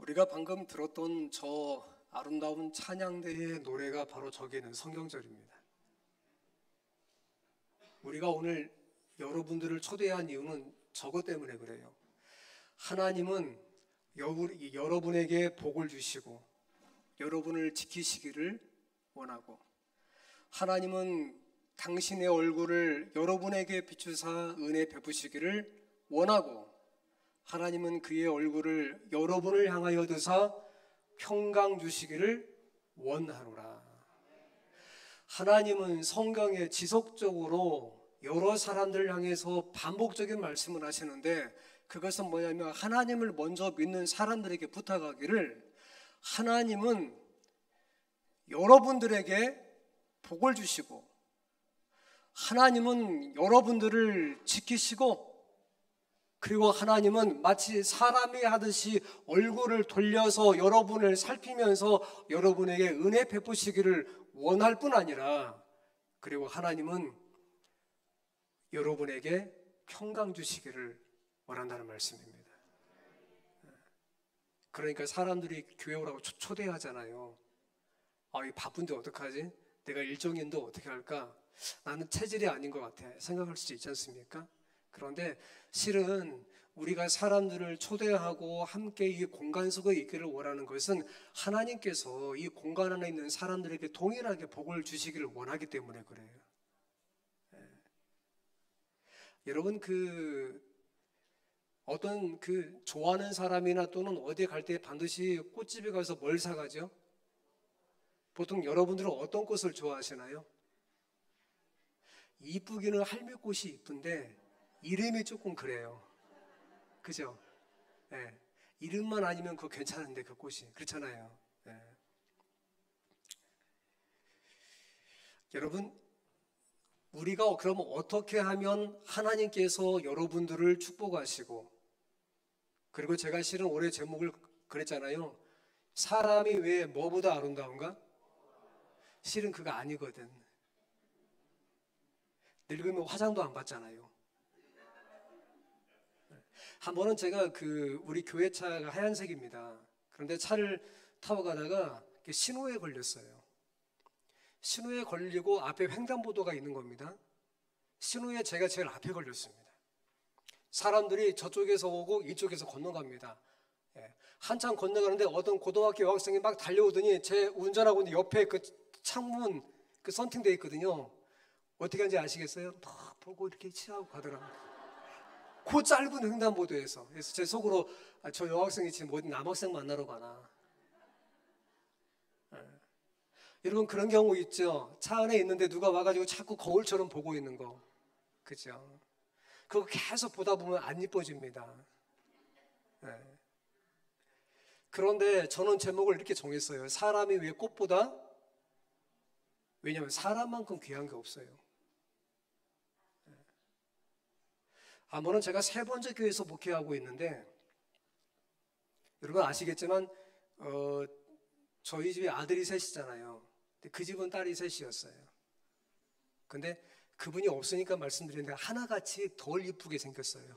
우리가 방금 들었던 저 아름다운 찬양대의 노래가 바로 저기는 성경절입니다. 우리가 오늘 여러분들을 초대한 이유는 저것 때문에 그래요. 하나님은 여러분에게 복을 주시고 여러분을 지키시기를 원하고, 하나님은 당신의 얼굴을 여러분에게 비추사 은혜 베푸시기를 원하고, 하나님은 그의 얼굴을 여러분을 향하여 드사 평강 주시기를 원하노라. 하나님은 성경에 지속적으로 여러 사람들을 향해서 반복적인 말씀을 하시는데, 그것은 뭐냐면 하나님을 먼저 믿는 사람들에게 부탁하기를, 하나님은 여러분들에게 복을 주시고 하나님은 여러분들을 지키시고, 그리고 하나님은 마치 사람이 하듯이 얼굴을 돌려서 여러분을 살피면서 여러분에게 은혜 베푸시기를 원할 뿐 아니라, 그리고 하나님은 여러분에게 평강 주시기를 원한다는 말씀입니다. 그러니까 사람들이 교회 오라고 초대하잖아요. 이 바쁜데 어떡하지? 내가 일정인데 어떻게 할까? 나는 체질이 아닌 것 같아 생각할 수도 있지 않습니까? 그런데 실은 우리가 사람들을 초대하고 함께 이 공간 속에 있기를 원하는 것은 하나님께서 이 공간 안에 있는 사람들에게 동일하게 복을 주시기를 원하기 때문에 그래요. 여러분, 어떤 좋아하는 사람이나 또는 어디 갈 때 반드시 꽃집에 가서 뭘 사가죠? 보통 여러분들은 어떤 꽃을 좋아하시나요? 이쁘기는 할매꽃이 이쁜데 이름이 조금 그래요. 그죠? 네. 이름만 아니면 그거 괜찮은데 그 꽃이 그렇잖아요. 네. 여러분, 우리가 그럼 어떻게 하면 하나님께서 여러분들을 축복하시고, 그리고 제가 실은 올해 제목을 그랬잖아요. 사람이 왜 뭐보다 아름다운가? 실은 그거 아니거든. 늙으면 화장도 안 받잖아요. 한 번은 제가 우리 교회 차가 하얀색입니다. 그런데 차를 타고 가다가 신호에 걸렸어요. 신호에 걸리고 앞에 횡단보도가 있는 겁니다. 신호에 제가 제일 앞에 걸렸습니다. 사람들이 저쪽에서 오고 이쪽에서 건너갑니다. 한참 건너가는데 어떤 고등학교 여학생이 막 달려오더니 제 운전하고 있는 옆에 그 창문 썬팅돼 있거든요. 어떻게 하는지 아시겠어요? 막 보고 이렇게 치하고 가더라고요. 그 짧은 횡단보도에서. 그래서 제 속으로 저 여학생이 지금 어디 남학생 만나러 가나. 여러분, 그런 경우 있죠. 차 안에 있는데 누가 와가지고 자꾸 거울처럼 보고 있는 거. 그죠? 그거 계속 보다 보면 안 이뻐집니다. 그런데 저는 제목을 이렇게 정했어요. 사람이 왜 꽃보다? 왜냐하면 사람만큼 귀한 게 없어요. 한번은 제가 3번째 교회에서 목회하고 있는데, 여러분 아시겠지만 저희 집에 아들이 셋이잖아요. 근데 그 집은 딸이 셋이었어요. 근데 그분이 없으니까 말씀드리는데 하나같이 덜 이쁘게 생겼어요.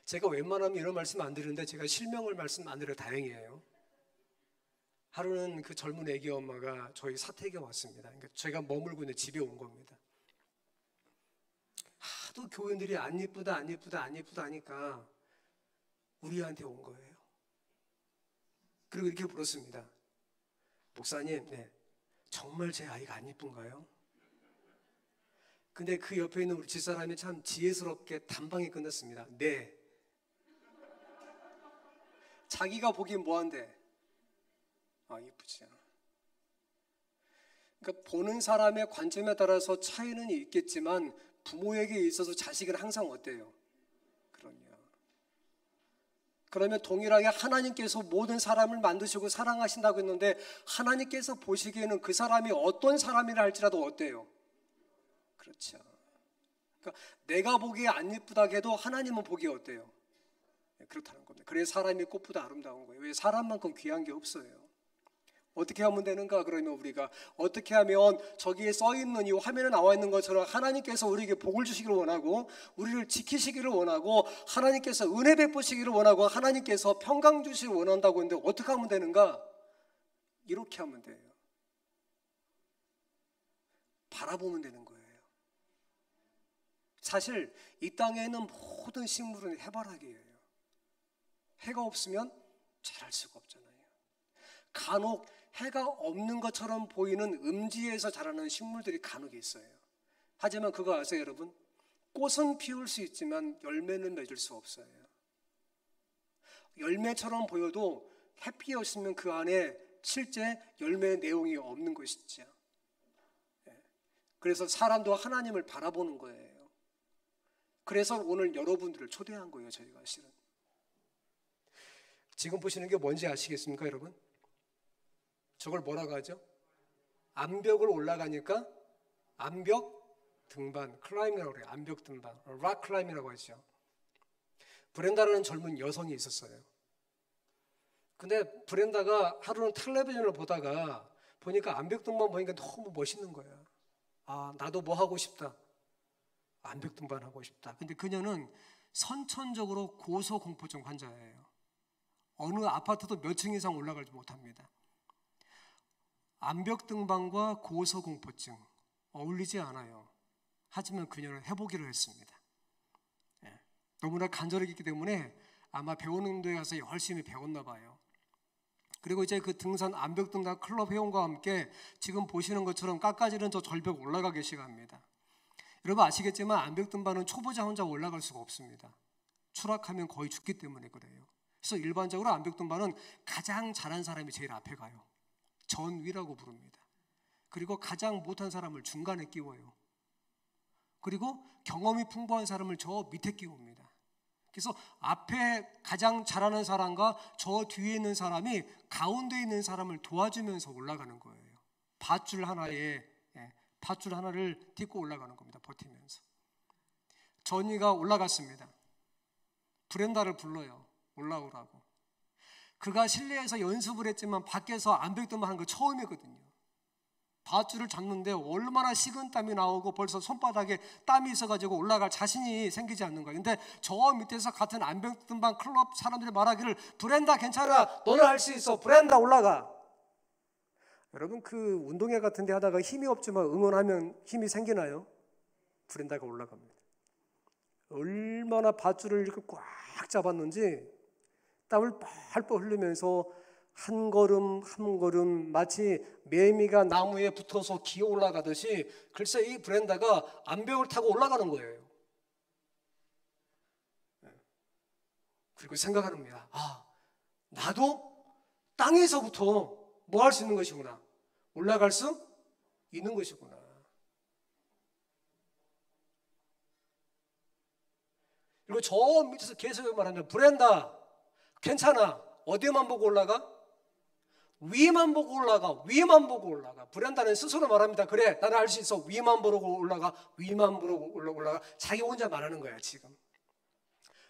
제가 웬만하면 이런 말씀 안 드리는데 제가 실명을 말씀 안 드려 다행이에요. 하루는 그 젊은 애기 엄마가 저희 사택에 왔습니다. 그러니까 제가 머물고 있는 집에 온 겁니다. 하도 교인들이 안 예쁘다 안 예쁘다 안 예쁘다 하니까 우리한테 온 거예요. 그리고 이렇게 물었습니다. 목사님, 정말 제 아이가 안 예쁜가요? 근데 그 옆에 있는 우리 집사람이 참 지혜스럽게 단방에 끝났습니다. 네. 자기가 보기엔 뭐한데? 예쁘지. 그러니까 보는 사람의 관점에 따라서 차이는 있겠지만 부모에게 있어서 자식은 항상 어때요? 그러면 동일하게 하나님께서 모든 사람을 만드시고 사랑하신다고 했는데, 하나님께서 보시기에는 그 사람이 어떤 사람이라 할지라도 어때요? 그렇죠. 그러니까 내가 보기에 안 예쁘다고 해도 하나님은 보기에 어때요? 그렇다는 겁니다. 그래서 사람이 꽃보다 아름다운 거예요. 왜? 사람만큼 귀한 게 없어요. 어떻게 하면 되는가? 그러면 우리가 어떻게 하면 저기에 써 있는 이 화면에 나와 있는 것처럼 하나님께서 우리에게 복을 주시기를 원하고 우리를 지키시기를 원하고 하나님께서 은혜 베푸시기를 원하고 하나님께서 평강 주시기를 원한다고 했는데 어떻게 하면 되는가? 이렇게 하면 돼요. 바라보면 되는 거예요. 사실 이 땅에 있는 모든 식물은 해바라기예요. 해가 없으면 자랄 수가 없잖아요. 간혹 해가 없는 것처럼 보이는 음지에서 자라는 식물들이 간혹 있어요. 하지만 그거 아세요, 여러분? 꽃은 피울 수 있지만 열매는 맺을 수 없어요. 열매처럼 보여도 햇빛이 없으면 그 안에 실제 열매의 내용이 없는 것이죠. 그래서 사람도 하나님을 바라보는 거예요. 그래서 오늘 여러분들을 초대한 거예요, 저희가 실은. 지금 보시는 게 뭔지 아시겠습니까, 여러분? 저걸 뭐라고 하죠? 암벽을 올라가니까 암벽 등반, 클라이밍이라고 그래요. 암벽 등반, 락 클라이밍이라고 하죠. 브렌다라는 젊은 여성이 있었어요. 근데 브렌다가 하루는 텔레비전을 보다가 보니까 암벽 등반 보니까 너무 멋있는 거야. 아, 나도 뭐 하고 싶다. 암벽 등반 하고 싶다. 근데 그녀는 선천적으로 고소공포증 환자예요. 어느 아파트도 몇 층 이상 올라가지 못합니다. 암벽 등반과 고소공포증 어울리지 않아요. 하지만 그녀는 해보기로 했습니다. 너무나 간절히 있기 때문에 아마 배우는 데 가서 열심히 배웠나 봐요. 그리고 이제 그 등산 암벽 등반 클럽 회원과 함께 지금 보시는 것처럼 깎아지른 저 절벽 올라가 계시갑니다. 여러분 아시겠지만 암벽 등반은 초보자 혼자 올라갈 수가 없습니다. 추락하면 거의 죽기 때문에 그래요. 그래서 일반적으로 암벽 등반은 가장 잘한 사람이 제일 앞에 가요. 전위라고 부릅니다. 그리고 가장 못한 사람을 중간에 끼워요. 그리고 경험이 풍부한 사람을 저 밑에 끼웁니다. 그래서 앞에 가장 잘하는 사람과 저 뒤에 있는 사람이 가운데 있는 사람을 도와주면서 올라가는 거예요. 밧줄 하나를 딛고 올라가는 겁니다. 버티면서. 전이가 올라갔습니다. 브렌다를 불러요. 올라오라고. 그가 실내에서 연습을 했지만 밖에서 암벽 등반 하는 거 처음이거든요. 밧줄을 잡는데 얼마나 식은땀이 나오고 벌써 손바닥에 땀이 있어가지고 올라갈 자신이 생기지 않는 거예요. 근데 저 밑에서 같은 암벽 등반 클럽 사람들이 말하기를 브렌다 괜찮아, 너는 할 수 있어, 브렌다 올라가. 여러분 그 운동회 같은 데 하다가 힘이 없지만 응원하면 힘이 생기나요? 브렌다가 올라갑니다. 얼마나 밧줄을 이렇게 꽉 잡았는지 땀을 뻘뻘 흘리면서 한 걸음 한 걸음 마치 매미가 나무에 붙어서 기어 올라가듯이 글쎄 이 브렌다가 암벽을 타고 올라가는 거예요. 그리고 생각하는 겁니다. 아, 나도 땅에서부터 뭐 할 수 있는 것이구나. 올라갈 수 있는 것이구나. 그리고 저 밑에서 계속 말하면 브렌다 괜찮아. 어디만 보고 올라가? 위만 보고 올라가. 위만 보고 올라가. 브렌다는 스스로 말합니다. 그래, 나는 할 수 있어. 위만 보고 올라가. 위만 보고 올라가. 자기 혼자 말하는 거야 지금.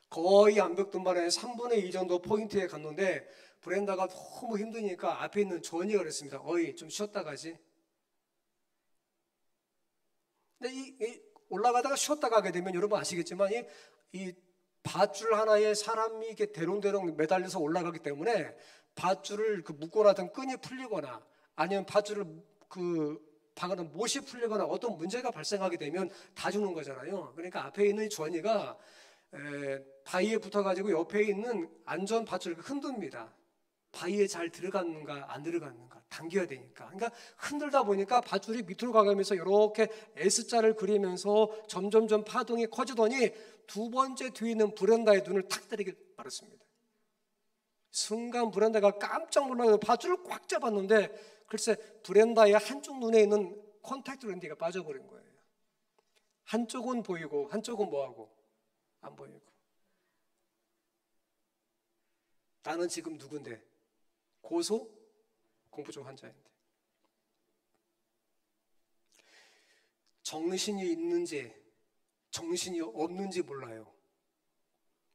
거의 암벽 등반의 3분의 2 정도 포인트에 갔는데 브렌다가 너무 힘드니까 앞에 있는 조언이가 그랬습니다. 어이 좀 쉬었다 가지. 근데 이 올라가다가 쉬었다 가게 되면 여러분 아시겠지만 이 밧줄 하나에 사람이 이렇게 대롱대롱 매달려서 올라가기 때문에 밧줄을 묶어놨던 끈이 풀리거나 아니면 밧줄을 박아놓은 못이 풀리거나 어떤 문제가 발생하게 되면 다 죽는 거잖아요. 그러니까 앞에 있는 주원이가 바위에 붙어가지고 옆에 있는 안전 밧줄을 흔듭니다. 바위에 잘 들어갔는가 안 들어갔는가 당겨야 되니까. 그러니까 흔들다 보니까 밧줄이 밑으로 가면서 이렇게 S자를 그리면서 점점점 파동이 커지더니 두 번째 뒤에 있는 브렌다의 눈을 탁 때리게 말았습니다. 순간 브렌다가 깜짝 놀라서 밧줄을 꽉 잡았는데 글쎄 브렌다의 한쪽 눈에 있는 콘택트 렌즈가 빠져버린 거예요. 한쪽은 보이고 한쪽은 뭐하고 안 보이고. 나는 지금 누군데? 고소 공포증 환자인데. 정신이 있는지 정신이 없는지 몰라요.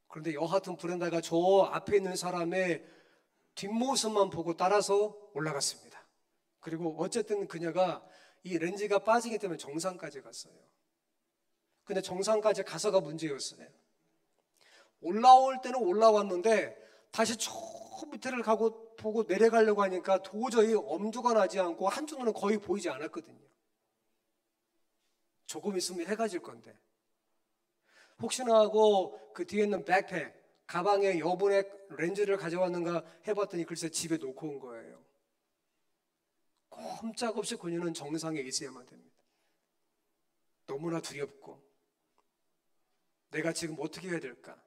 그런데 여하튼 브렌다가 저 앞에 있는 사람의 뒷모습만 보고 따라서 올라갔습니다. 그리고 어쨌든 그녀가 이 렌즈가 빠지기 때문에 정상까지 갔어요. 근데 정상까지 가서가 문제였어요. 올라올 때는 올라왔는데 다시 저 밑에를 가고 보고 내려가려고 하니까 도저히 엄두가 나지 않고 한쪽 눈은 거의 보이지 않았거든요. 조금 있으면 해가 질 건데 혹시나 하고 그 뒤에 있는 백팩, 가방에 여분의 렌즈를 가져왔는가 해봤더니 글쎄 집에 놓고 온 거예요. 꼼짝없이 그녀는 정상에 있어야만 됩니다. 너무나 두렵고 내가 지금 어떻게 해야 될까?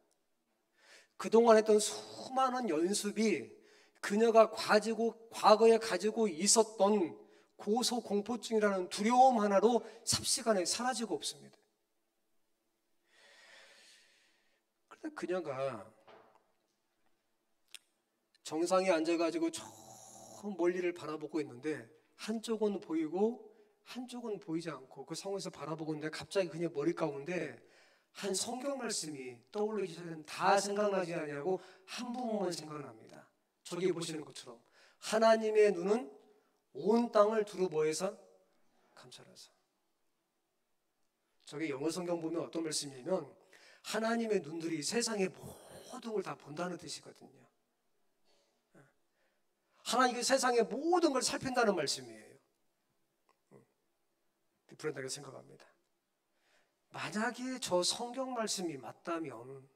그동안 했던 수많은 연습이 그녀가 과거에 가지고 있었던 고소공포증이라는 두려움 하나로 삽시간에 사라지고 없습니다. 그런데 그녀가 정상에 앉아가지고 저 멀리를 바라보고 있는데 한쪽은 보이고 한쪽은 보이지 않고 그 상황에서 바라보고 있는데 갑자기 그녀 머리 가운데 한 성경 말씀이 떠오르기 전에 다 생각나지 않냐고 한 부분만 생각납니다. 저기 보시는 것처럼 하나님의 눈은 온 땅을 두루 뭐해서 감찰하사. 저게 영어 성경 보면 어떤 말씀이냐면 하나님의 눈들이 세상의 모든 걸 다 본다는 뜻이거든요. 하나님이 세상의 모든 걸 살핀다는 말씀이에요. 브랜다가 생각합니다. 만약에 저 성경 말씀이 맞다면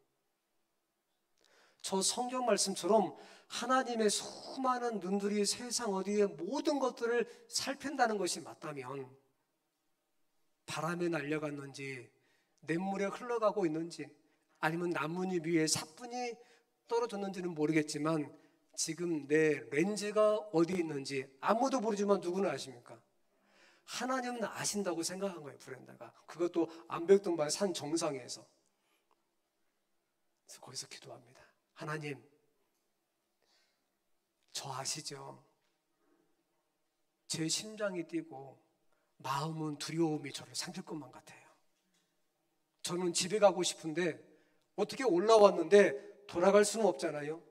저 성경 말씀처럼 하나님의 수많은 눈들이 세상 어디에 모든 것들을 살핀다는 것이 맞다면 바람에 날려갔는지 냇물에 흘러가고 있는지 아니면 나뭇잎 위에 사뿐이 떨어졌는지는 모르겠지만 지금 내 렌즈가 어디 있는지 아무도 모르지만 누구는 아십니까? 하나님은 아신다고 생각한 거예요. 브렌다가. 그것도 암벽등반 산 정상에서. 그래서 거기서 기도합니다. 하나님, 저 아시죠? 제 심장이 뛰고 마음은 두려움이 저를 삼킬 것만 같아요. 저는 집에 가고 싶은데 어떻게 올라왔는데 돌아갈 수는 없잖아요.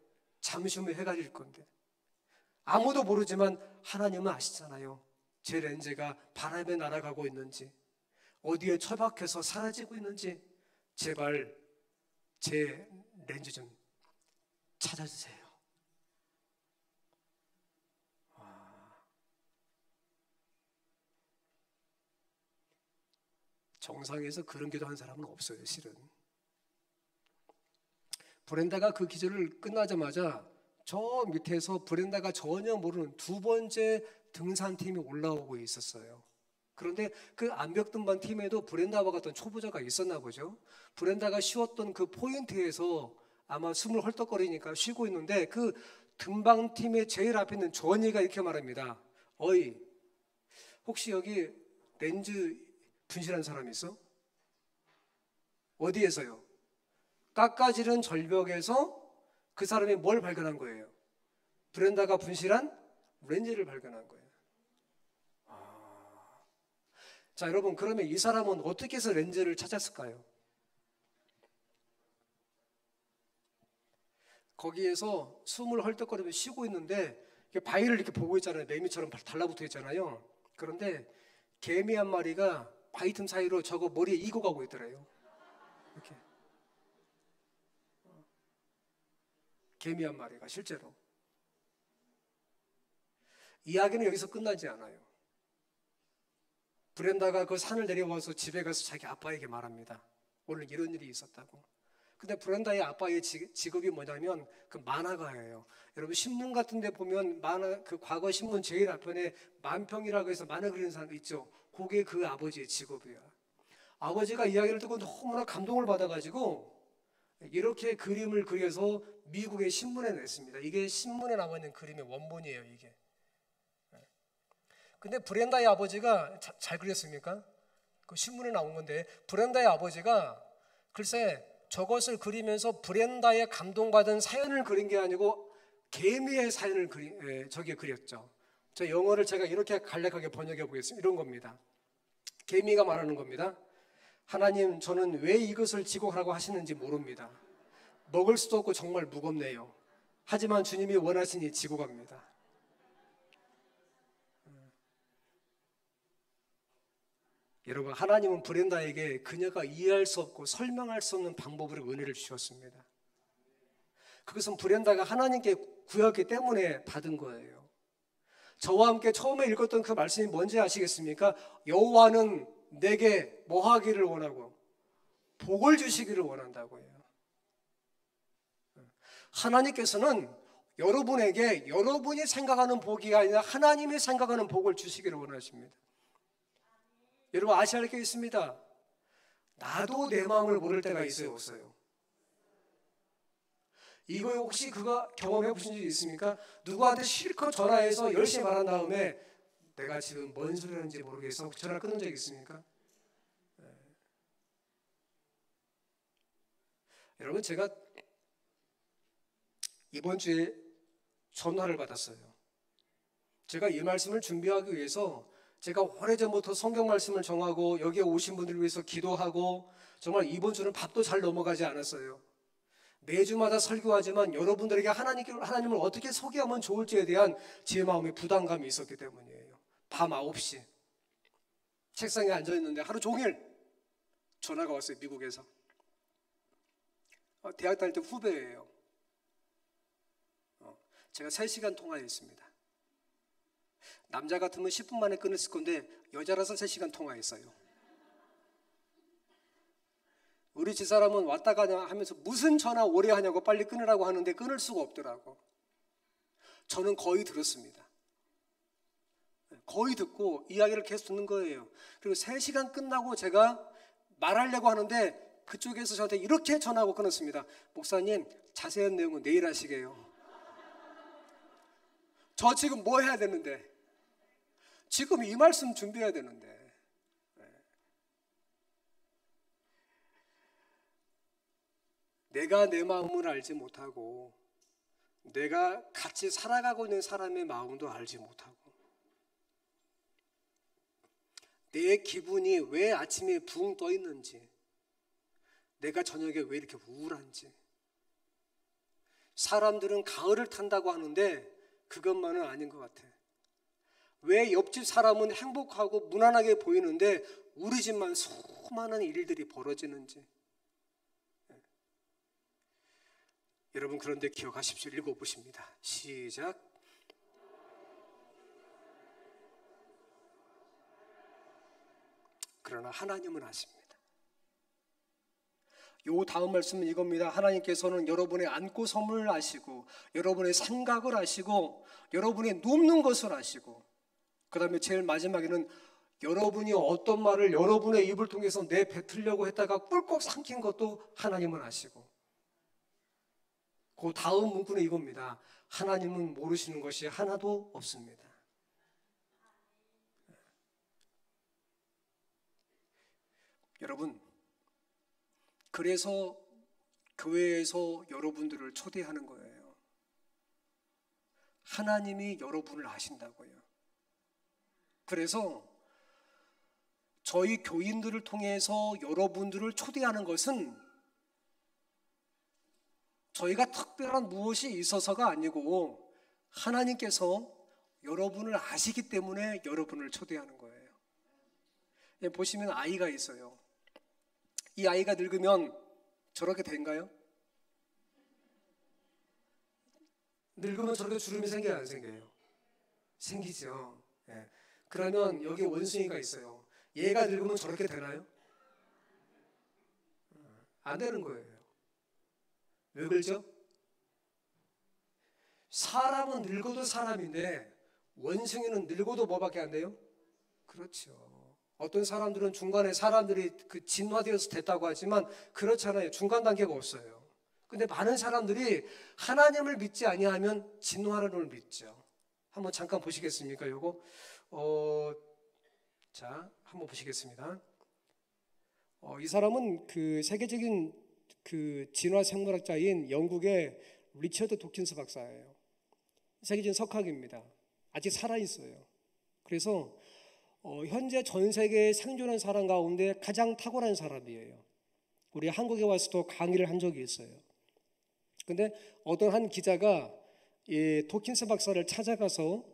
잠시 후면 해가 질 건데. 아무도 모르지만 하나님은 아시잖아요. 제 렌즈가 바람에 날아가고 있는지 어디에 처박혀서 사라지고 있는지 제발 제 렌즈 좀 찾아주세요. 정상에서 그런 기도한 사람은 없어요. 실은 브렌다가 그 기도를 끝나자마자 저 밑에서 브렌다가 전혀 모르는 두 번째 등산팀이 올라오고 있었어요. 그런데 그 암벽등반 팀에도 브렌다와 같은 초보자가 있었나 보죠. 브렌다가 쉬었던 그 포인트에서 아마 숨을 헐떡거리니까 쉬고 있는데 그 등반팀의 제일 앞에 있는 조언이가 이렇게 말합니다. 어이, 혹시 여기 렌즈 분실한 사람 있어? 어디에서요? 깎아지른 절벽에서 그 사람이 뭘 발견한 거예요? 브렌다가 분실한 렌즈를 발견한 거예요. 자, 여러분, 그러면 이 사람은 어떻게 해서 렌즈를 찾았을까요? 거기에서 숨을 헐떡거리며 쉬고 있는데 바위를 이렇게 보고 있잖아요. 매미처럼 달라붙어 있잖아요. 그런데 개미 한 마리가 바위 틈 사이로 저거 머리에 이고 가고 있더래요. 이렇게. 개미 한 마리가 실제로. 이야기는 여기서 끝나지 않아요. 브렌다가 그 산을 내려와서 집에 가서 자기 아빠에게 말합니다. 오늘 이런 일이 있었다고. 근데 브렌다의 아빠의 직업이 뭐냐면 그 만화가예요. 여러분 신문 같은 데 보면 만화, 그 과거 신문 제일 앞편에 만평이라고 해서 만화 그리는 사람 있죠. 그게 그 아버지의 직업이야. 아버지가 이야기를 듣고 너무나 감동을 받아가지고 이렇게 그림을 그려서 미국의 신문에 냈습니다. 이게 신문에 나와 있는 그림의 원본이에요. 이게. 근데 브렌다의 아버지가 잘 그렸습니까? 그 신문에 나온 건데 브렌다의 아버지가 글쎄 저것을 그리면서 브렌다의 감동받은 사연을 그린 게 아니고 개미의 사연을 저기에 그렸죠. 저 영어를 제가 이렇게 간략하게 번역해 보겠습니다. 이런 겁니다. 개미가 말하는 겁니다. 하나님, 저는 왜 이것을 지고 가라고 하시는지 모릅니다. 먹을 수도 없고 정말 무겁네요. 하지만 주님이 원하시니 지고 갑니다. 여러분, 하나님은 브렌다에게 그녀가 이해할 수 없고 설명할 수 없는 방법으로 은혜를 주셨습니다. 그것은 브렌다가 하나님께 구했기 때문에 받은 거예요. 저와 함께 처음에 읽었던 그 말씀이 뭔지 아시겠습니까? 여호와는 내게 뭐 하기를 원하고 복을 주시기를 원한다고요. 하나님께서는 여러분에게 여러분이 생각하는 복이 아니라 하나님이 생각하는 복을 주시기를 원하십니다. 여러분, 아셔야 할 게 있습니다. 나도 내 마음을 모를 때가 있어요, 없어요? 이거 혹시 그거 경험해 보신 적 있습니까? 누구한테 실컷 전화해서 열심히 말한 다음에 내가 지금 뭔 소리 하는지 모르겠어 전화 끊은 적 있습니까? 여러분, 제가 이번 주에 전화를 받았어요. 제가 이 말씀을 준비하기 위해서 제가 오래전부터 성경 말씀을 정하고 여기에 오신 분들을 위해서 기도하고 정말 이번 주는 밥도 잘 넘어가지 않았어요. 매주마다 설교하지만 여러분들에게 하나님을 어떻게 소개하면 좋을지에 대한 제 마음에 부담감이 있었기 때문이에요. 밤 9시 책상에 앉아있는데 하루 종일 전화가 왔어요. 미국에서. 대학 다닐 때 후배예요. 제가 3시간 통화했습니다. 남자 같으면 10분 만에 끊었을 건데 여자라서 3시간 통화했어요. 우리 집사람은 왔다 가냐 하면서 무슨 전화 오래 하냐고 빨리 끊으라고 하는데 끊을 수가 없더라고. 저는 거의 들었습니다. 거의 듣고 이야기를 계속 듣는 거예요. 그리고 3시간 끝나고 제가 말하려고 하는데 그쪽에서 저한테 이렇게 전화하고 끊었습니다. 목사님, 자세한 내용은 내일 하시게요. 저 지금 뭐 해야 되는데, 지금 이 말씀 준비해야 되는데. 내가 내 마음을 알지 못하고 내가 같이 살아가고 있는 사람의 마음도 알지 못하고 내 기분이 왜 아침에 붕 떠 있는지, 내가 저녁에 왜 이렇게 우울한지. 사람들은 가을을 탄다고 하는데 그것만은 아닌 것 같아. 왜 옆집 사람은 행복하고 무난하게 보이는데 우리 집만 수많은 일들이 벌어지는지. 여러분, 그런데 기억하십시오. 읽어보십니다. 시작. 그러나 하나님은 아십니다. 요 다음 말씀은 이겁니다. 하나님께서는 여러분의 안고 섬을 아시고 여러분의 생각을 아시고 여러분의 눕는 것을 아시고, 그 다음에 제일 마지막에는 여러분이 어떤 말을 여러분의 입을 통해서 내뱉으려고 했다가 꿀꺽 삼킨 것도 하나님은 아시고, 그 다음 문구는 이겁니다. 하나님은 모르시는 것이 하나도 없습니다. 여러분, 그래서 교회에서 여러분들을 초대하는 거예요. 하나님이 여러분을 아신다고요. 그래서 저희 교인들을 통해서 여러분들을 초대하는 것은 저희가 특별한 무엇이 있어서가 아니고 하나님께서 여러분을 아시기 때문에 여러분을 초대하는 거예요. 보시면 아이가 있어요. 이 아이가 늙으면 저렇게 된가요? 늙으면 저렇게 주름이 생겨요, 안 생겨요? 생기죠. 예. 그러면 여기 원숭이가 있어요. 얘가 늙으면 저렇게 되나요? 안 되는 거예요. 왜 그러죠? 사람은 늙어도 사람인데 원숭이는 늙어도 뭐밖에 안 돼요? 그렇죠. 어떤 사람들은 중간에 사람들이 진화되어서 됐다고 하지만 그렇잖아요. 중간 단계가 없어요. 근데 많은 사람들이 하나님을 믿지 아니하면 진화론을 믿죠. 한번 잠깐 보시겠습니까? 요거 자, 한번 보시겠습니다. 이 사람은 그 세계적인 그 진화 생물학자인 영국의 리처드 도킨스 박사예요. 세계적인 석학입니다. 아직 살아 있어요. 그래서 현재 전 세계에 생존한 사람 가운데 가장 탁월한 사람이에요. 우리 한국에 와서도 강의를 한 적이 있어요. 근데 어떤 한 기자가 이 도킨스 박사를 찾아가서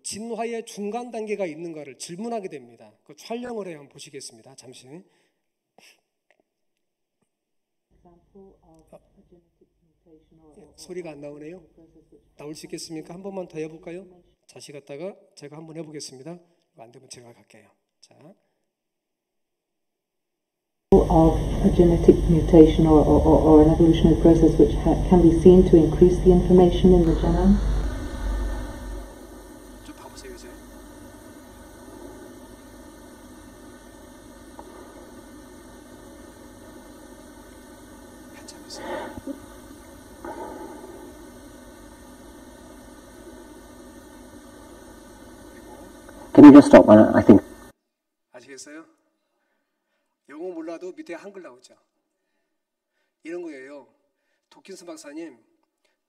진화의 중간 단계가 있는가를 질문하게 됩니다. 그 촬영을 해야 한번 보시겠습니다. 잠시. 소리가 안 나오네요. 나올 수 있겠습니까? 한 번만 더 해볼까요? 다시 갔다가 제가 한번 해보겠습니다. 안 되면 제가 갈게요. 자. Of a genetic mutation or an evolutionary process which can be seen to increase the information in the genome? 좀 봐보세요 이제. 한참 있어요. Can you just stop? I think. 아시겠어요? 영어 몰라도 밑에 한글 나오죠. 이런 거예요. 도킨스 박사님,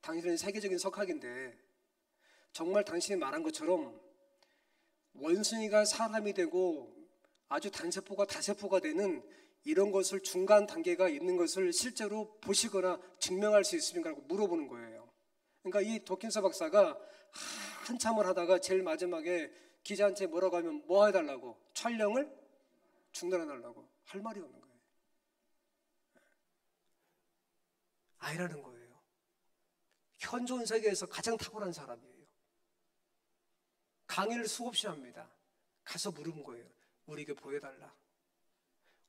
당신은 세계적인 석학인데 정말 당신이 말한 것처럼 원숭이가 사람이 되고 아주 단세포가 다세포가 되는 이런 것을 중간 단계가 있는 것을 실제로 보시거나 증명할 수 있습니까? 라고 물어보는 거예요. 그러니까 이 도킨스 박사가 한참을 하다가 제일 마지막에 기자한테 뭐라고 하면 뭐 해달라고? 촬영을 중단해달라고 할 말이 없는 거예요. 아니라는 거예요. 현존 세계에서 가장 탁월한 사람이에요. 강의를 수없이 합니다. 가서 물은 거예요. 우리에게 보여달라.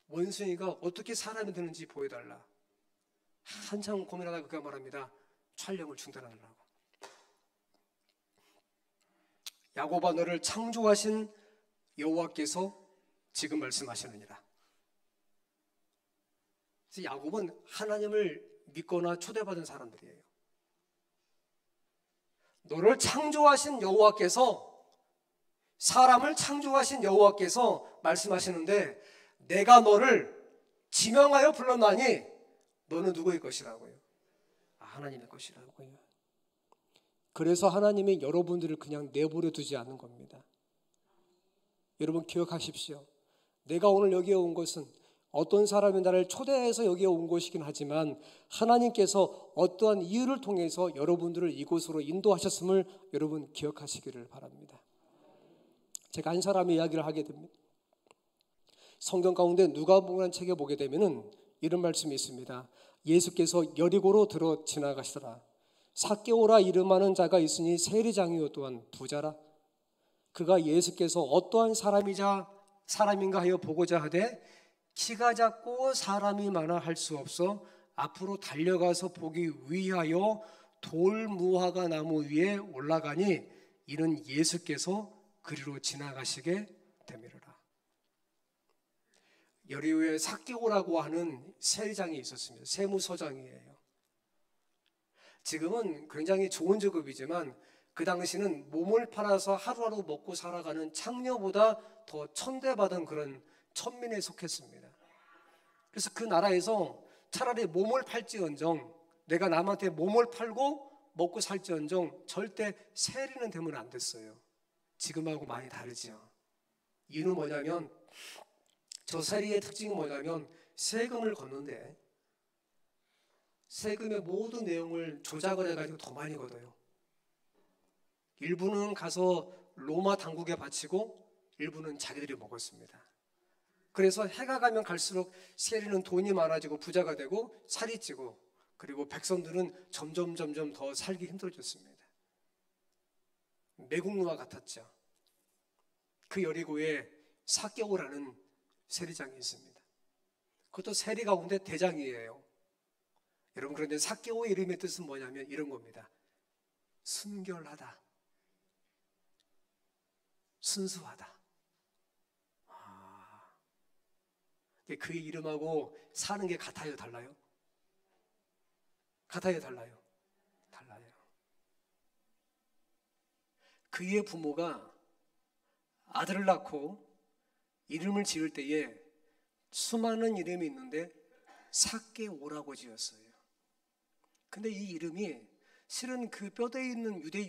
원숭이가 어떻게 사람이 되는지 보여달라. 한참 고민하다가 그가 말합니다. 촬영을 중단하라고. 야곱아 너를 창조하신 여호와께서 지금 말씀하시느니라. 그래서 야곱은 하나님을 믿거나 초대받은 사람들이에요. 너를 창조하신 여호와께서, 사람을 창조하신 여호와께서 말씀하시는데 내가 너를 지명하여 불렀나니 너는 누구의 것이라고요? 하나님의 것이라고요. 그래서 하나님이 여러분들을 그냥 내버려 두지 않는 겁니다. 여러분 기억하십시오. 내가 오늘 여기에 온 것은 어떤 사람이 나를 초대해서 여기에 온 것이긴 하지만 하나님께서 어떠한 이유를 통해서 여러분들을 이곳으로 인도하셨음을 여러분 기억하시기를 바랍니다. 제가 한 사람의 이야기를 하게 됩니다. 성경 가운데 누가복음 책에 보게 되면은 이런 말씀이 있습니다. 예수께서 여리고로 들어 지나가시더라. 삭개오라 이름하는 자가 있으니 세리장이요 또한 부자라. 그가 예수께서 어떠한 사람인가 하여 보고자 하되 키가 작고 사람이 많아 할 수 없어 앞으로 달려가서 보기 위하여 돌무화과 나무 위에 올라가니 이는 예수께서 그리로 지나가시게 되미르라. 여리고에 삭개오라고 하는 세리장이 있었습니다. 세무서장이에요. 지금은 굉장히 좋은 직업이지만 그 당시는 몸을 팔아서 하루하루 먹고 살아가는 창녀보다 더 천대받은 그런 천민에 속했습니다. 그래서 그 나라에서 차라리 몸을 팔지언정, 내가 남한테 몸을 팔고 먹고 살지언정 절대 세리는 되면 안 됐어요. 지금하고 많이 다르죠. 이유는 뭐냐면 저 세리의 특징이 뭐냐면 세금을 걷는데 세금의 모든 내용을 조작을 해가지고 더 많이 걷어요. 일부는 가서 로마 당국에 바치고 일부는 자기들이 먹었습니다. 그래서 해가 가면 갈수록 세리는 돈이 많아지고 부자가 되고 살이 찌고 그리고 백성들은 점점 더 살기 힘들어졌습니다. 매국노와 같았죠. 그 여리고에 삭개오라는 세리장이 있습니다. 그것도 세리 가운데 대장이에요. 여러분 그런데 삭개오의 이름의 뜻은 뭐냐면 이런 겁니다. 순결하다. 순수하다. 그의 이름하고 사는 게 같아요, 달라요? 같아요, 달라요? 달라요. 그의 부모가 아들을 낳고 이름을 지을 때에 수많은 이름이 있는데 삭개오라고 지었어요. 근데 이 이름이 실은 그 뼈대에 있는 유대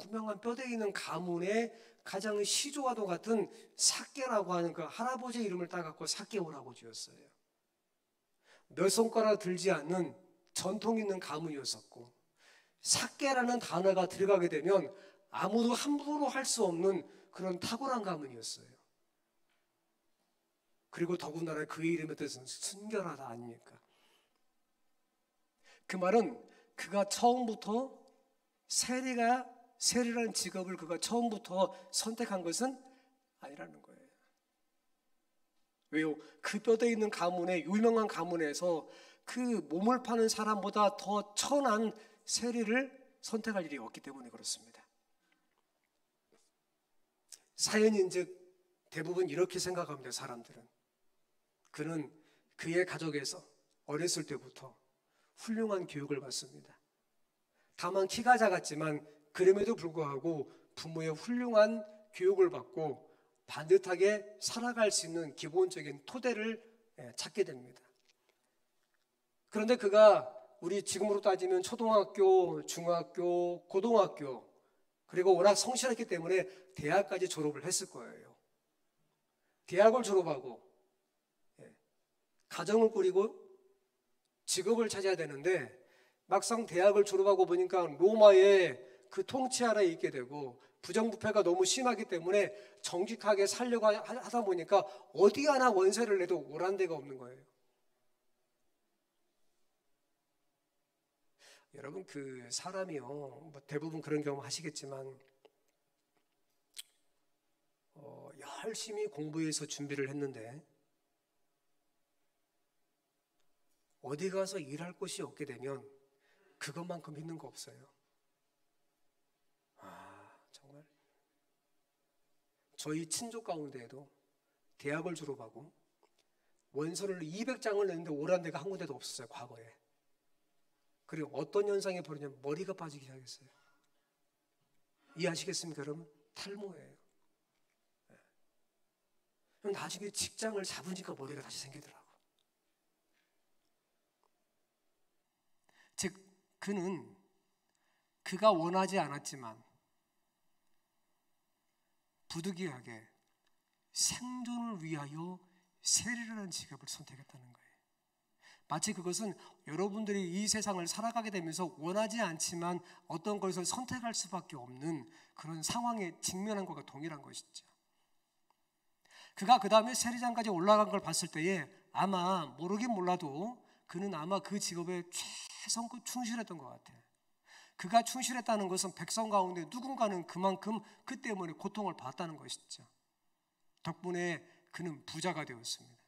유명한 뼈대에 있는 가문의 가장 시조와도 같은 삭개라고 하는 그 할아버지 이름을 따갖고 삭개오라고 지었어요. 몇 손가락 들지 않는 전통 있는 가문이었었고 삭개라는 단어가 들어가게 되면 아무도 함부로 할 수 없는 그런 탁월한 가문이었어요. 그리고 더군다나 그의 이름의 뜻은 순결하다 아닙니까? 그 말은 그가 처음부터 세리라는 직업을 그가 처음부터 선택한 것은 아니라는 거예요. 왜요? 그 뼈대 있는 가문의 유명한 가문에서 그 몸을 파는 사람보다 더 천한 세리를 선택할 일이 없기 때문에 그렇습니다. 사연인즉 대부분 이렇게 생각합니다. 사람들은. 그는 그의 가족에서 어렸을 때부터 훌륭한 교육을 받습니다. 다만 키가 작았지만 그럼에도 불구하고 부모의 훌륭한 교육을 받고 반듯하게 살아갈 수 있는 기본적인 토대를 찾게 됩니다. 그런데 그가 우리 지금으로 따지면 초등학교, 중학교, 고등학교 그리고 워낙 성실했기 때문에 대학까지 졸업을 했을 거예요. 대학을 졸업하고 가정을 꾸리고 직업을 찾아야 되는데 막상 대학을 졸업하고 보니까 로마의 그 통치 아래에 있게 되고 부정부패가 너무 심하기 때문에 정직하게 살려고 하다 보니까 어디 하나 원세를 내도 오란 데가 없는 거예요. 여러분 그 사람이요 뭐 대부분 그런 경험 하시겠지만 열심히 공부해서 준비를 했는데 어디 가서 일할 곳이 없게 되면 그것만큼 힘든 거 없어요. 정말 저희 친족 가운데에도 대학을 졸업하고 원서를 200장을 냈는데 오란 데가 한 군데도 없었어요. 과거에. 그리고 어떤 현상이 벌어지냐면 머리가 빠지기 시작했어요. 이해하시겠습니까 여러분? 탈모예요. 나중에 직장을 잡으니까 머리가 다시 생기더라고. 즉 그는 그가 원하지 않았지만 부득이하게 생존을 위하여 세리라는 직업을 선택했다는 거예요. 마치 그것은 여러분들이 이 세상을 살아가게 되면서 원하지 않지만 어떤 것을 선택할 수밖에 없는 그런 상황에 직면한 것과 동일한 것이죠. 그가 그 다음에 세리장까지 올라간 걸 봤을 때에 아마 모르긴 몰라도 그는 아마 그 직업에 최선껏 충실했던 것 같아요. 그가 충실했다는 것은 백성 가운데 누군가는 그만큼 그 때문에 고통을 받았다는 것이죠. 덕분에 그는 부자가 되었습니다.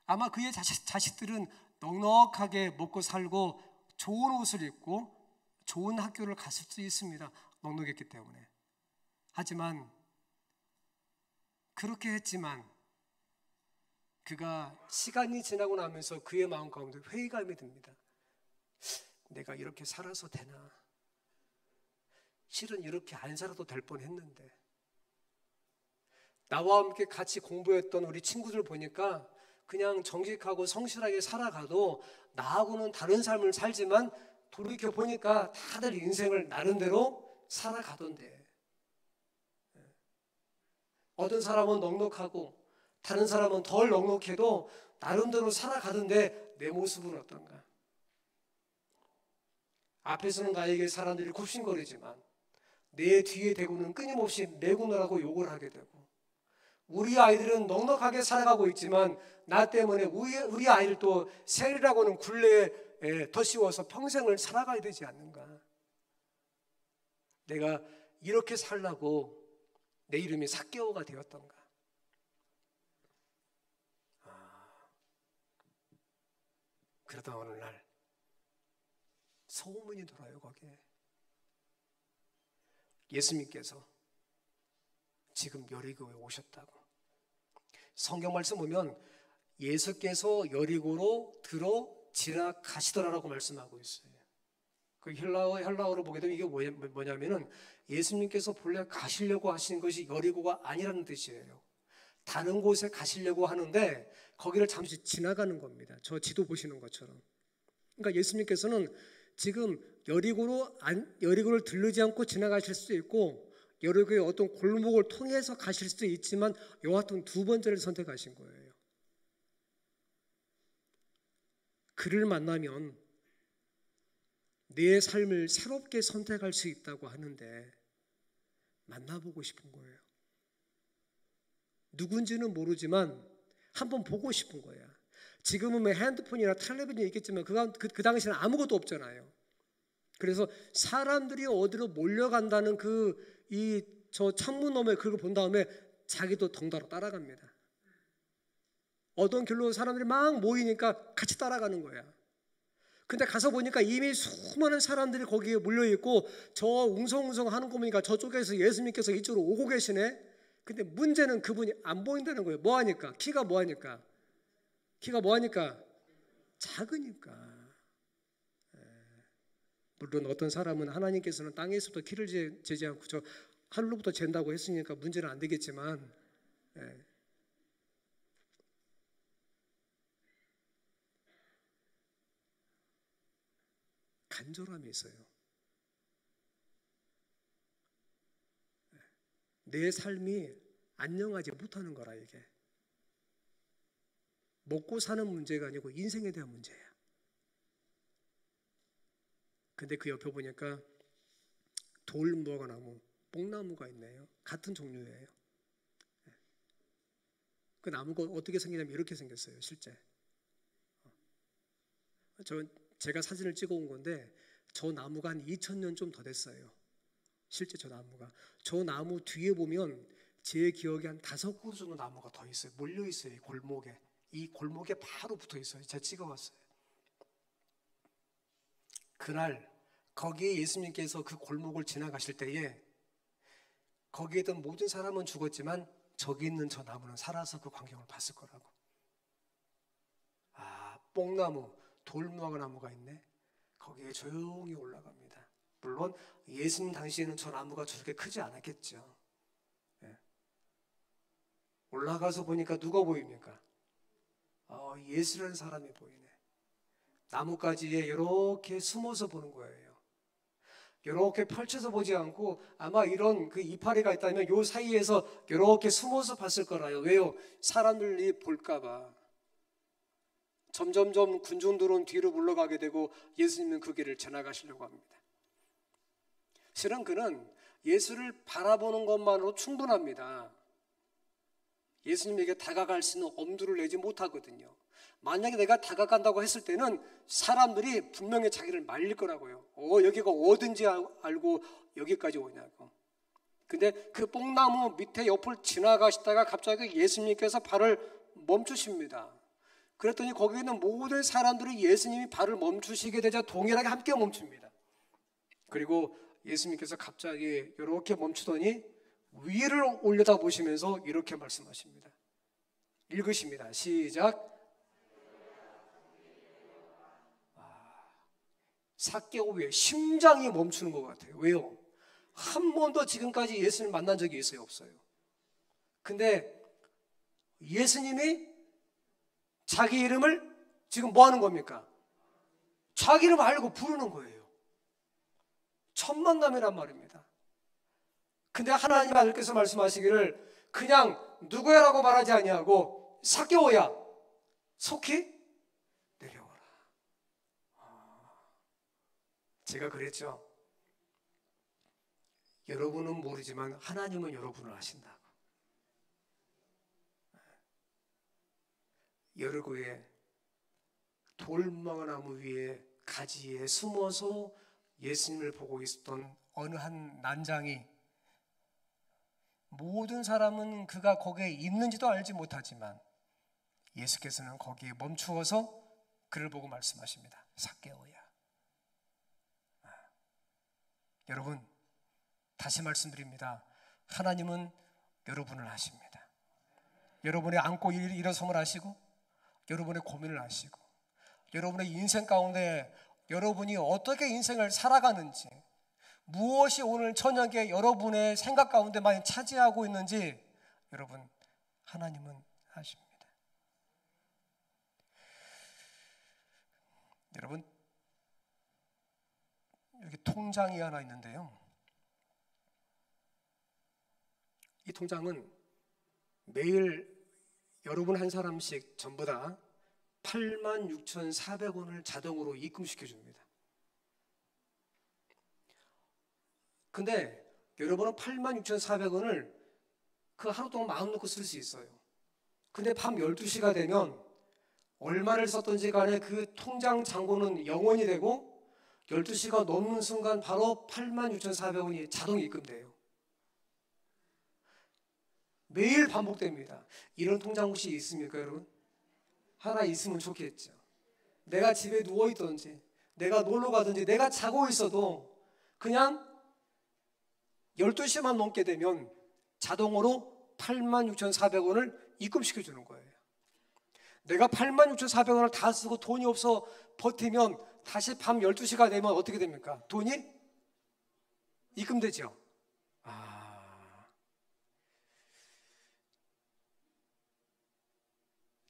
아마 그의 자식들은 넉넉하게 먹고 살고 좋은 옷을 입고 좋은 학교를 갔을 수 있습니다. 넉넉했기 때문에. 하지만 그렇게 했지만 그가 시간이 지나고 나면서 그의 마음 가운데 회의감이 듭니다. 내가 이렇게 살아서 되나? 실은 이렇게 안 살아도 될 뻔했는데 나와 함께 같이 공부했던 우리 친구들 보니까 그냥 정직하고 성실하게 살아가도 나하고는 다른 삶을 살지만 돌이켜 보니까 다들 인생을 나름대로 살아가던데 어떤 사람은 넉넉하고 다른 사람은 덜 넉넉해도 나름대로 살아가던데 내 모습은 어떤가? 앞에서는 나에게 사람들이 굽신거리지만 내 뒤에 대고는 끊임없이 내구느라고 욕을 하게 되고 우리 아이들은 넉넉하게 살아가고 있지만 나 때문에 우리 아이들도 세리라고는 굴레에 더 씌워서 평생을 살아가야 되지 않는가? 내가 이렇게 살라고 내 이름이 삭개오가 되었던가? 그러다 어느 날 소문이 돌아요. 거기에 예수님께서 지금 여리고에 오셨다고. 성경 말씀 보면 예수께서 여리고로 들어 지나가시더라라고 말씀하고 있어요. 그 헬라어로 보게 되면 이게 뭐냐면은 예수님께서 본래 가시려고 하신 것이 여리고가 아니라는 뜻이에요. 다른 곳에 가시려고 하는데 거기를 잠시 지나가는 겁니다. 저 지도 보시는 것처럼. 그러니까 예수님께서는 지금 여리고를 들르지 않고 지나가실 수도 있고 여리고의 어떤 골목을 통해서 가실 수도 있지만 여하튼 두 번째를 선택하신 거예요. 그를 만나면 내 삶을 새롭게 선택할 수 있다고 하는데 만나보고 싶은 거예요. 누군지는 모르지만 한번 보고 싶은 거야. 지금은 뭐 핸드폰이나 텔레비전이 있겠지만 그 당시에는 아무것도 없잖아요. 그래서 사람들이 어디로 몰려간다는 저 창문 너머에 그걸 본 다음에 자기도 덩달아 따라갑니다. 어떤 길로 사람들이 막 모이니까 같이 따라가는 거야. 근데 가서 보니까 이미 수많은 사람들이 거기에 몰려있고 저 웅성웅성 하는 거 보니까 저쪽에서 예수님께서 이쪽으로 오고 계시네. 근데 문제는 그분이 안 보인다는 거예요. 뭐하니까? 키가 뭐하니까? 작으니까. 물론 어떤 사람은 하나님께서는 땅에서부터 키를 재지 않고 저 하늘로부터 잰다고 했으니까 문제는 안 되겠지만, 간절함이 있어요. 내 삶이 안녕하지 못하는 거라. 이게 먹고 사는 문제가 아니고 인생에 대한 문제야. 근데 그 옆에 보니까 돌무화과나무, 뽕나무가 있네요. 같은 종류예요. 그 나무가 어떻게 생기냐면 이렇게 생겼어요. 실제 제가 사진을 찍어온 건데 저 나무가 한 2000년 좀 더 됐어요. 실제 저 나무가. 저 나무 뒤에 보면 제 기억에 한 5그루 정도 나무가 더 있어요. 몰려 있어요. 이 골목에. 이 골목에 바로 붙어 있어요. 제가 찍어왔어요. 그날 거기에 예수님께서 그 골목을 지나가실 때에 거기에 있던 모든 사람은 죽었지만 저기 있는 저 나무는 살아서 그 광경을 봤을 거라고. 아, 뽕나무, 돌무화과 나무가 있네. 거기에 조용히 올라갑니다. 물론 예수님 당시에는 저 나무가 저렇게 크지 않았겠죠. 올라가서 보니까 누가 보입니까? 예수라는 사람이 보이네. 나뭇가지에 이렇게 숨어서 보는 거예요. 이렇게 펼쳐서 보지 않고 아마 이런 그 이파리가 있다면 요 사이에서 이렇게 숨어서 봤을 거라요. 왜요? 사람들이 볼까봐. 점점점 군중들은 뒤로 물러가게 되고 예수님은 그 길을 지나가시려고 합니다. 실은 그는 예수를 바라보는 것만으로 충분합니다. 예수님에게 다가갈 수 있는 엄두를 내지 못하거든요. 만약에 내가 다가간다고 했을 때는 사람들이 분명히 자기를 말릴 거라고요. 여기가 어딘지 알고 여기까지 오냐고. 근데 그 뽕나무 밑에 옆을 지나가시다가 갑자기 예수님께서 발을 멈추십니다. 그랬더니 거기 있는 모든 사람들이 예수님이 발을 멈추시게 되자 동일하게 함께 멈춥니다. 그리고 예수님께서 갑자기 이렇게 멈추더니 위를 올려다 보시면서 이렇게 말씀하십니다. 읽으십니다. 시작. 삭개오의 심장이 멈추는 것 같아요. 왜요? 한 번도 지금까지 예수님을 만난 적이 있어요? 없어요? 근데 예수님이 자기 이름을 지금 뭐 하는 겁니까? 자기 이름 알고 부르는 거예요. 첫 만남이란 말입니다. 근데 하나님 아들께서 말씀하시기를 그냥 누구야라고 말하지 아니하고 삭개오야 속히 내려오라. 제가 그랬죠. 여러분은 모르지만 하나님은 여러분을 아신다고. 여러구에 돌무화과나무 위에 가지에 숨어서 예수님을 보고 있었던 어느 한 난장이 모든 사람은 그가 거기에 있는지도 알지 못하지만 예수께서는 거기에 멈추어서 그를 보고 말씀하십니다. 삭개오야. 여러분, 다시 말씀드립니다. 하나님은 여러분을 아십니다. 여러분의 안고 일어섬을 아시고 여러분의 고민을 아시고 여러분의 인생 가운데 여러분이 어떻게 인생을 살아가는지 무엇이 오늘 저녁에 여러분의 생각 가운데 많이 차지하고 있는지 여러분 하나님은 아십니다. 여러분 여기 통장이 하나 있는데요. 이 통장은 매일 여러분 한 사람씩 전부 다 86,400원을 자동으로 입금시켜 줍니다. 근데 여러분은 86,400원을 그 하루 동안 마음 놓고 쓸 수 있어요. 근데 밤 12시가 되면 얼마를 썼든지 간에 그 통장 잔고는 영원이 되고 12시가 넘는 순간 바로 86,400원이 자동 입금돼요. 매일 반복됩니다. 이런 통장 혹시 있습니까, 여러분? 하나 있으면 좋겠죠. 내가 집에 누워있든지 내가 놀러 가든지 내가 자고 있어도 그냥 12시만 넘게 되면 자동으로 86,400원을 입금시켜 주는 거예요. 내가 86,400원을 다 쓰고 돈이 없어 버티면 다시 밤 12시가 되면 어떻게 됩니까? 돈이 입금되죠.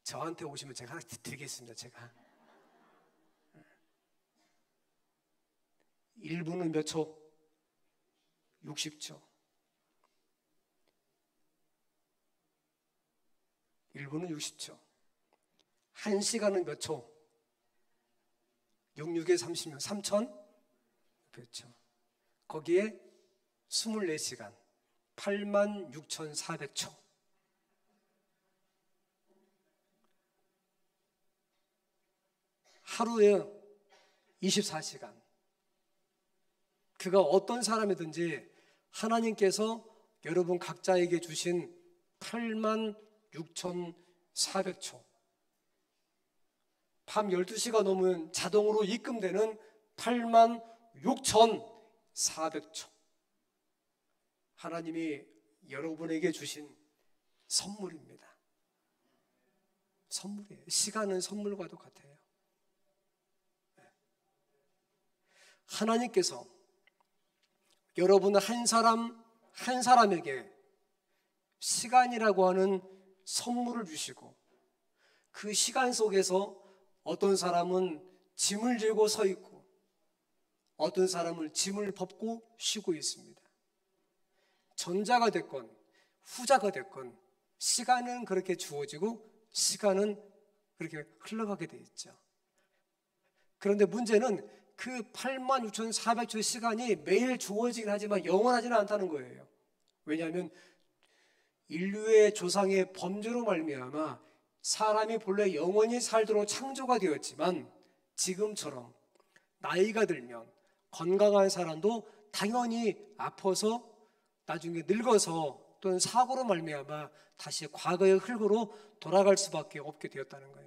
저한테 오시면 제가 하나 드리겠습니다. 제가 1분은 몇 초? 60초. 1분은 60초. 1시간은 몇 초? 66에 30년 3,000초. 거기에 24시간 86,400초. 하루에 24시간. 그가 어떤 사람이든지 하나님께서 여러분 각자에게 주신 86,400초. 밤 12시가 넘으면 자동으로 입금되는 86,400초. 하나님이 여러분에게 주신 선물입니다. 선물이에요. 시간은 선물과도 같아요. 하나님께서 여러분 한 사람 한 사람에게 시간이라고 하는 선물을 주시고 그 시간 속에서 어떤 사람은 짐을 지고 서 있고 어떤 사람은 짐을 벗고 쉬고 있습니다. 전자가 됐건 후자가 됐건 시간은 그렇게 주어지고 시간은 그렇게 흘러가게 돼 있죠. 그런데 문제는 그 86,400초의 시간이 매일 주어지긴 하지만 영원하지는 않다는 거예요. 왜냐하면 인류의 조상의 범죄로 말미암아 사람이 본래 영원히 살도록 창조가 되었지만 지금처럼 나이가 들면 건강한 사람도 당연히 아파서 나중에 늙어서 또는 사고로 말미암아 다시 과거의 흙으로 돌아갈 수밖에 없게 되었다는 거예요.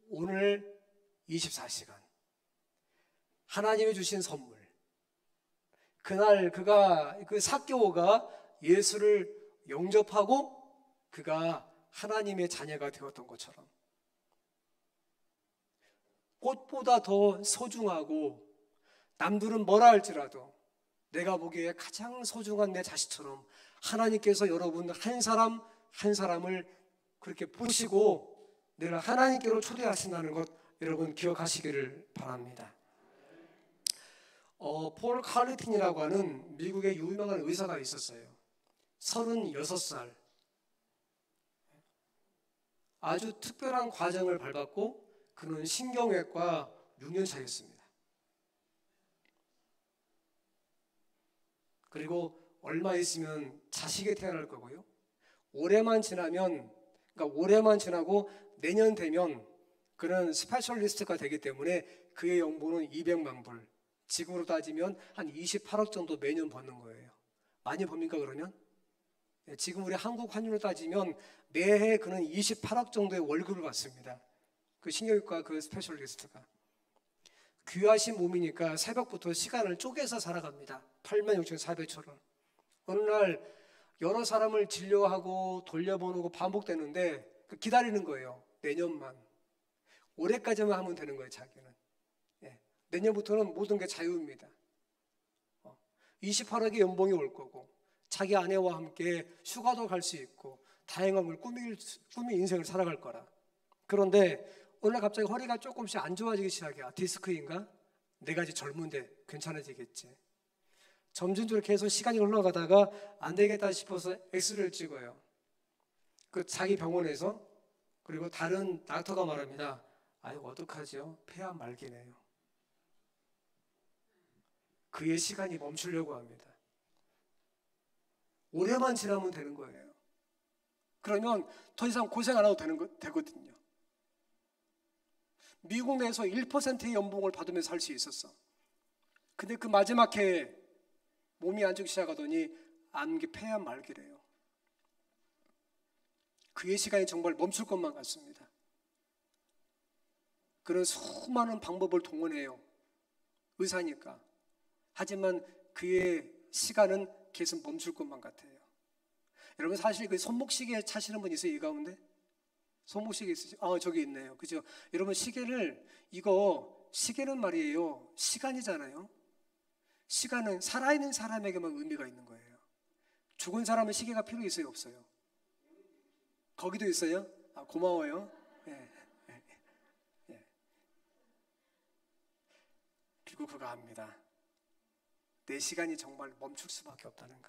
오늘 24시간 하나님이 주신 선물. 그날 그 삭개오가 예수를 영접하고 그가 하나님의 자녀가 되었던 것처럼 꽃보다 더 소중하고 남들은 뭐라 할지라도 내가 보기에 가장 소중한 내 자식처럼 하나님께서 여러분 한 사람 한 사람을 그렇게 보시고 늘 하나님께로 초대하신다는 것 여러분 기억하시기를 바랍니다. 폴 칼리틴이라고 하는 미국의 유명한 의사가 있었어요. 36살. 아주 특별한 과정을 밟았고 그는 신경외과 6년 차였습니다. 그리고 얼마 있으면 자식이 태어날 거고요. 올해만 지나고 내년 되면 그는 스페셜리스트가 되기 때문에 그의 연봉은 200만 불. 지금으로 따지면 한 28억 정도 매년 버는 거예요. 많이 법니까 그러면? 지금 우리 한국 환율로 따지면 매해 그는 28억 정도의 월급을 받습니다. 그 신경외과 그 스페셜리스트가. 귀하신 몸이니까 새벽부터 시간을 쪼개서 살아갑니다. 86,400초를. 어느 날 여러 사람을 진료하고 돌려보내고 반복되는데 기다리는 거예요. 내년만. 올해까지만 하면 되는 거예요. 자기는. 내년부터는 모든 게 자유입니다. 28억의 연봉이 올 거고 자기 아내와 함께 휴가도 갈 수 있고 다양한 걸 꾸밀 인생을 살아갈 거라. 그런데 오늘 갑자기 허리가 조금씩 안 좋아지기 시작해. 디스크인가? 내가 아직 젊은데 괜찮아지겠지. 점진적으로 계속 시간이 흘러가다가 안 되겠다 싶어서 엑스레이를 찍어요. 그 자기 병원에서. 그리고 다른 닥터가 말합니다. 아이고 어떡하죠? 폐암 말기네요. 그의 시간이 멈추려고 합니다. 올해만 지나면 되는 거예요. 그러면 더 이상 고생 안 해도 되거든요. 미국 내에서 1%의 연봉을 받으면서 살 수 있었어. 근데 그 마지막 해에 몸이 안 좋기 시작하더니 암기 폐암 말기래요. 그의 시간이 정말 멈출 것만 같습니다. 그런 수많은 방법을 동원해요. 의사니까. 하지만 그의 시간은 계속 멈출 것만 같아요. 여러분 사실 그 손목시계 차시는 분 있어요? 이 가운데? 손목시계 있으시죠? 저기 있네요. 그죠? 여러분 시계는 말이에요. 시간이잖아요. 시간은 살아있는 사람에게만 의미가 있는 거예요. 죽은 사람은 시계가 필요 있어요? 없어요? 거기도 있어요? 고마워요. 예. 그리고 그가 압니다. 내 시간이 정말 멈출 수밖에 없다는가.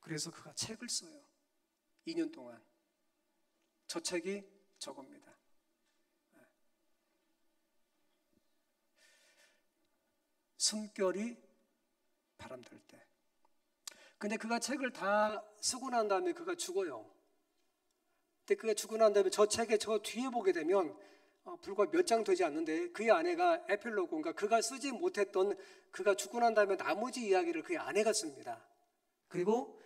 그래서 그가 책을 써요. 2년 동안. 저 책이 저겁니다. 숨결이 바람들 때. 근데 그가 책을 다 쓰고 난 다음에 그가 죽어요. 근데 그가 죽고 난 다음에 저 책의 저 뒤에 보게 되면 불과 몇 장 되지 않는데 그의 아내가 에필로그인가 그가 쓰지 못했던 그가 죽고 난 다음에 나머지 이야기를 그의 아내가 씁니다. 그리고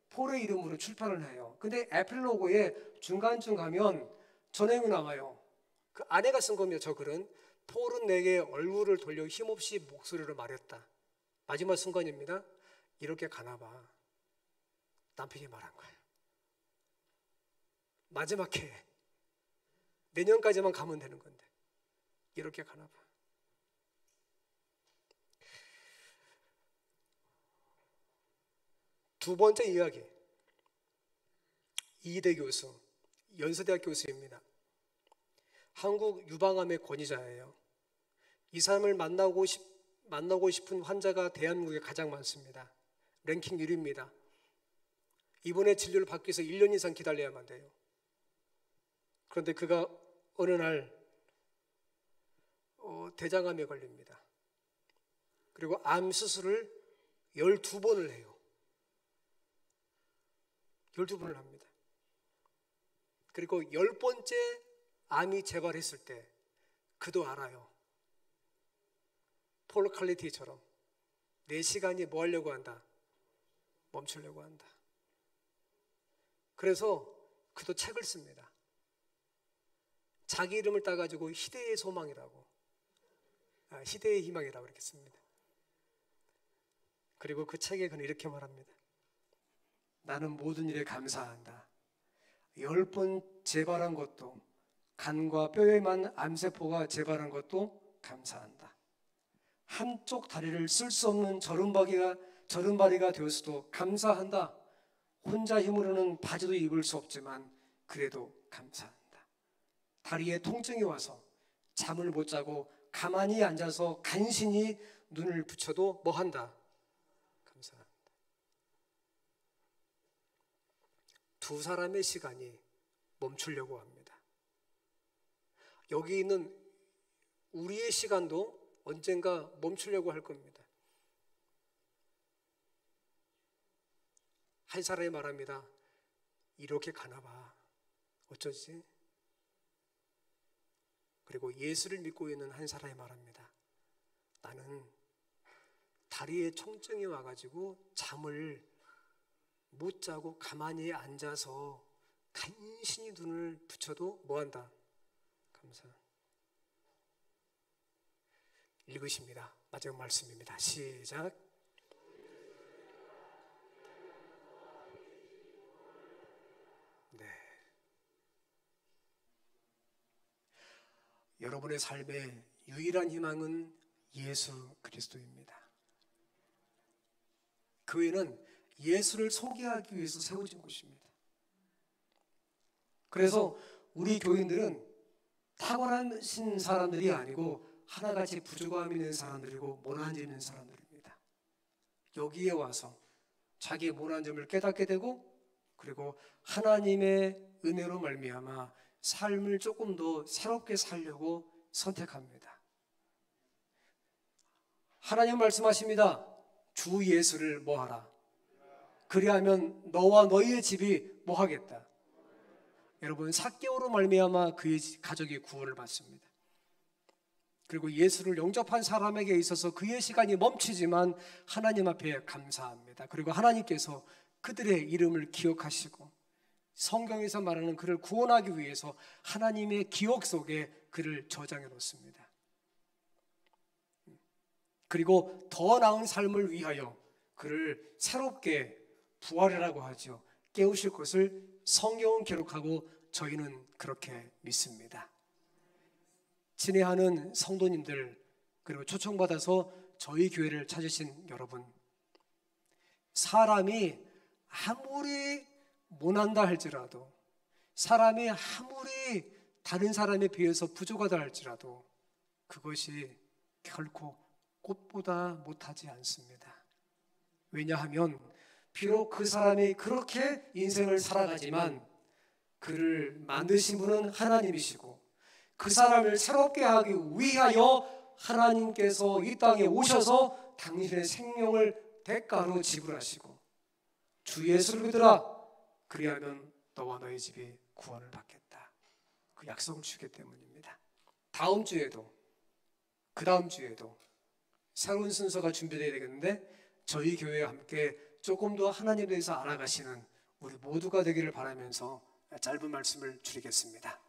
폴의 이름으로 출판을 해요. 근데 에필로그에 중간쯤 가면 저 내용이 나와요. 그 아내가 쓴 겁니다. 저 글은 폴은 내게 얼굴을 돌려 힘없이 목소리로 말했다. 마지막 순간입니다. 이렇게 가나봐. 남편이 말한 거예요. 마지막 해 내년까지만 가면 되는 건데 이렇게 가나봐. 두 번째 이야기. 이대 교수, 연세대학 교수입니다. 한국 유방암의 권위자예요. 이 사람을 만나고 싶은 환자가 대한민국에 가장 많습니다. 랭킹 1위입니다. 이번에 진료를 받기 위해서 1년 이상 기다려야만 돼요. 그런데 그가 어느 날 대장암에 걸립니다. 그리고 암 수술을 12번을 해요. 12번을 합니다. 그리고 10번째 암이 재발했을 때 그도 알아요. 폴 칼리티처럼 내 시간이 뭐 하려고 한다? 멈추려고 한다. 그래서 그도 책을 씁니다. 자기 이름을 따가지고 희대의 소망이라고, 희대의 희망이라고 이렇게 씁니다. 그리고 그 책에 그는 이렇게 말합니다. 나는 모든 일에 감사한다. 10번 재발한 것도, 간과 뼈에만 암세포가 재발한 것도 감사한다. 한쪽 다리를 쓸 수 없는 저른바리가 되었어도 감사한다. 혼자 힘으로는 바지도 입을 수 없지만 그래도 감사한다. 다리에 통증이 와서 잠을 못 자고 가만히 앉아서 간신히 눈을 붙여도 뭐 한다? 감사한다. 두 사람의 시간이 멈추려고 합니다. 여기 있는 우리의 시간도 언젠가 멈추려고 할 겁니다. 한 사람이 말합니다. 이렇게 가나봐. 어쩌지? 그리고 예수를 믿고 있는 한 사람이 말합니다. 나는 다리에 통증이 와가지고 잠을 못 자고 가만히 앉아서 간신히 눈을 붙여도 뭐한다? 감사합니다. 읽으십니다. 마지막 말씀입니다. 시작. 네. 여러분의 삶의 유일한 희망은 예수 그리스도입니다. 교회는 예수를 소개하기 위해서 세워진 곳입니다. 그래서 우리 교인들은 탁월하신 사람들이 아니고 하나같이 부족함이 있는 사람들이고 모난 점이 있는 사람들입니다. 여기에 와서 자기의 모난 점을 깨닫게 되고 그리고 하나님의 은혜로 말미암아 삶을 조금 더 새롭게 살려고 선택합니다. 하나님 말씀하십니다. 주 예수를 뭐 하라? 그리하면 너와 너희의 집이 뭐 하겠다? 여러분, 삭개오로 말미암아 그의 가족이 구원을 받습니다. 그리고 예수를 영접한 사람에게 있어서 그의 시간이 멈추지만 하나님 앞에 감사합니다. 그리고 하나님께서 그들의 이름을 기억하시고 성경에서 말하는 그를 구원하기 위해서 하나님의 기억 속에 그를 저장해 놓습니다. 그리고 더 나은 삶을 위하여 그를 새롭게 부활이라고 하죠. 깨우실 것을 성경은 기록하고 저희는 그렇게 믿습니다. 친애하는 성도님들, 그리고 초청받아서 저희 교회를 찾으신 여러분, 사람이 아무리 못한다 할지라도, 사람이 아무리 다른 사람에 비해서 부족하다 할지라도 그것이 결코 꽃보다 못하지 않습니다. 왜냐하면 비록 그 사람이 그렇게 인생을 살아가지만 그를 만드신 분은 하나님이시고 그 사람을 새롭게 하기 위하여 하나님께서 이 땅에 오셔서 당신의 생명을 대가로 지불하시고 주 예수를 믿으라, 그리하면 너와 너희 집이 구원을 받겠다, 그 약속을 주기 때문입니다. 다음 주에도 그 다음 주에도 새로운 순서가 준비되어야 되겠는데 저희 교회와 함께 조금 더 하나님에 대해서 알아가시는 우리 모두가 되기를 바라면서 짧은 말씀을 드리겠습니다.